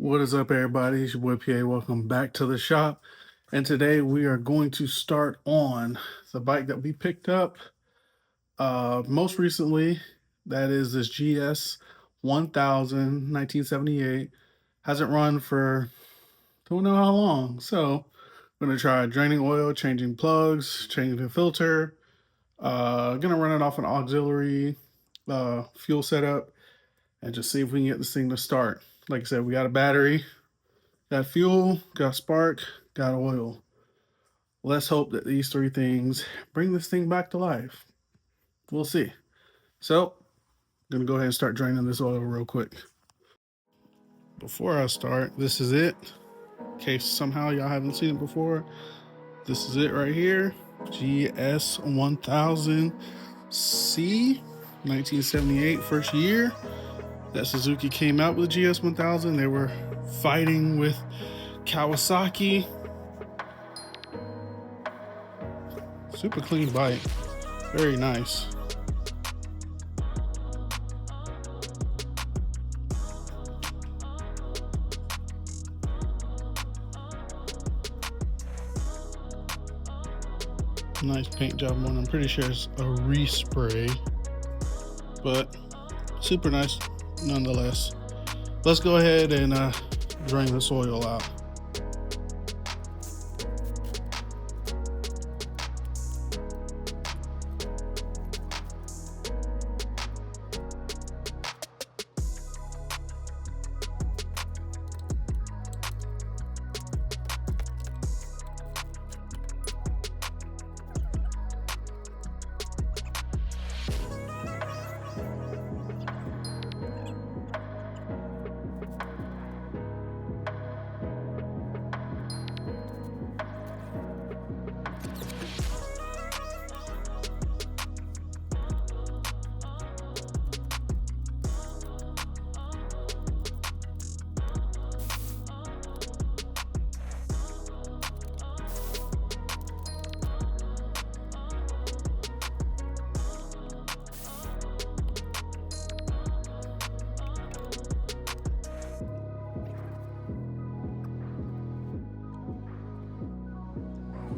What is up, everybody? It's your boy PA. Welcome back to the shop. And today we are going to start on the bike that we picked up most recently. That is this GS1000 1978. Hasn't run for don't know how long. So I'm going to try draining oil, changing plugs, changing the filter. Going to run it off an auxiliary fuel setup and just see if we can get this thing to start. Like I said, we got a battery. Got fuel, got spark, got oil. Let's hope that these three things bring this thing back to life. We'll see. So, I'm gonna go ahead and start draining this oil real quick. Before I start, this is it. In case somehow y'all haven't seen it before, this is it right here. GS1000C, 1978, first year that Suzuki came out with GS1000. They were fighting with Kawasaki. Super clean bike, very nice. Nice paint job on. I'm pretty sure it's a respray, but super nice nonetheless. Let's go ahead and drain this oil out.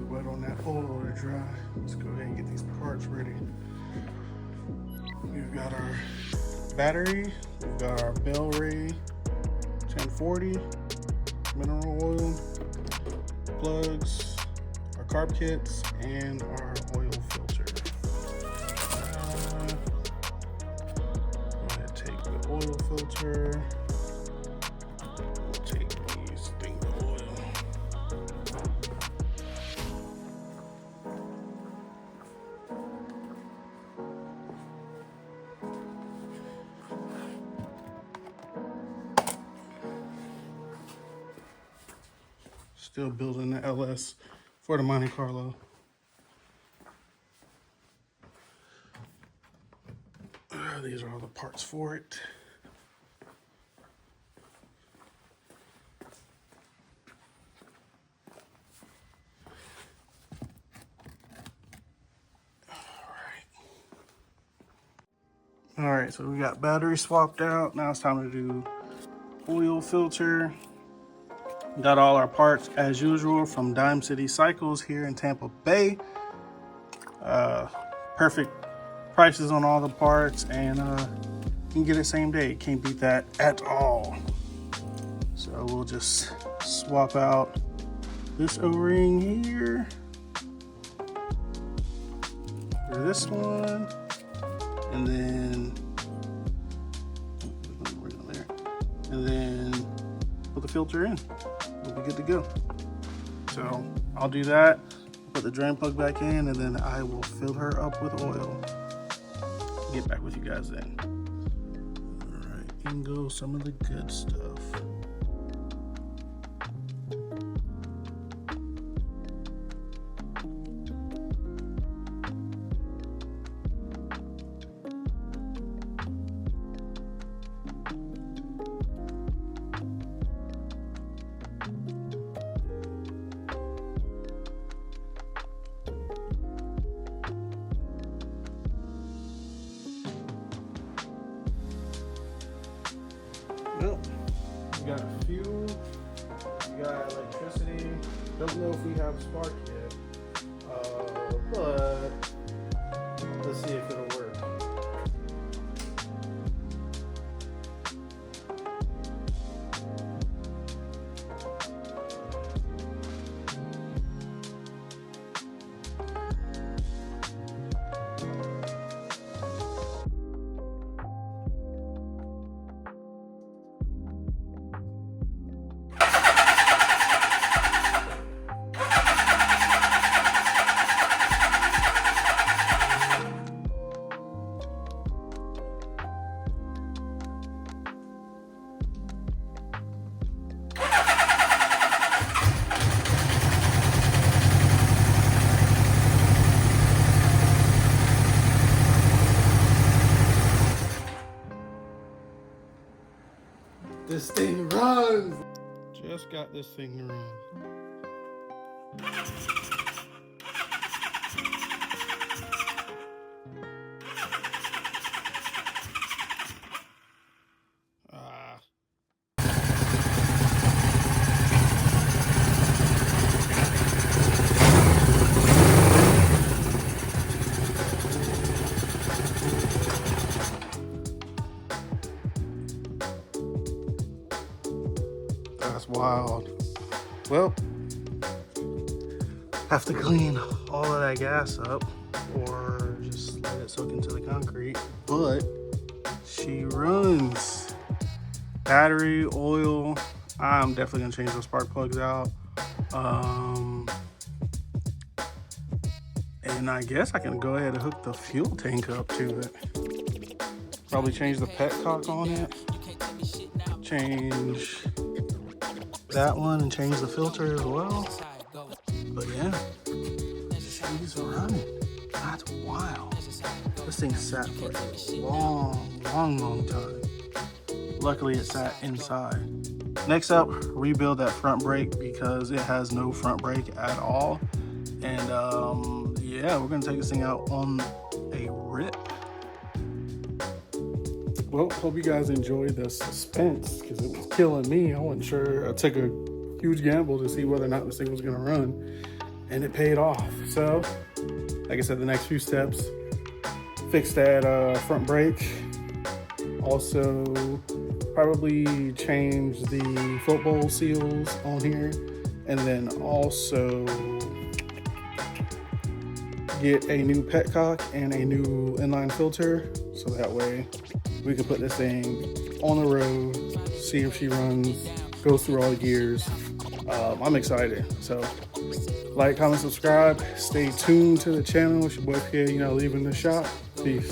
Wet on that oil to dry. Let's go ahead and get these parts ready. We've got our battery, we've got our Bell Ray 1040 mineral oil, plugs, our carb kits, and our oil filter. Go ahead and take the oil filter. Take these things of oil. Still building the LS for the Monte Carlo. These are all the parts for it. All right, so we got battery swapped out. Now it's time to do oil filter. Got all our parts as usual from Dime City Cycles here in Tampa Bay. Perfect prices on all the parts, and you can get it same day. Can't beat that at all. So we'll just swap out this O-ring here for this one, and then put the filter in. We'll be good to go. So I'll do that, put the drain plug back in, and then I will fill her up with oil. Get back with you guys then. All right, in goes some of the good stuff. got fuel, you got electricity. Don't know if we have spark yet, but let's see if it'll work. This thing runs! Just got this thing to run. That's wild. Well, have to clean all of that gas up or just let it soak into the concrete, but she runs. Battery, oil, I'm definitely gonna change those spark plugs out. And I guess I can go ahead and hook the fuel tank up to it. Probably change the petcock on it, change that one and change the filter as well. But yeah, she's running. That's wild. This thing sat for a long time. Luckily it sat inside. Next up, rebuild that front brake because it has no front brake at all. And yeah, we're gonna take this thing out on a rip. Well, hope you guys enjoyed the suspense because it was killing me. I wasn't sure. I took a huge gamble to see whether or not this thing was gonna run, and it paid off. So, like I said, the next few steps, fix that front brake. Also, probably change the float bowl seals on here, and then also get a new petcock and a new inline filter, so that way we can put this thing on the road, see if she runs, goes through all the gears. I'm excited. So like, comment, subscribe, stay tuned to the channel. It's your boy Pierre, leaving the shop. Peace.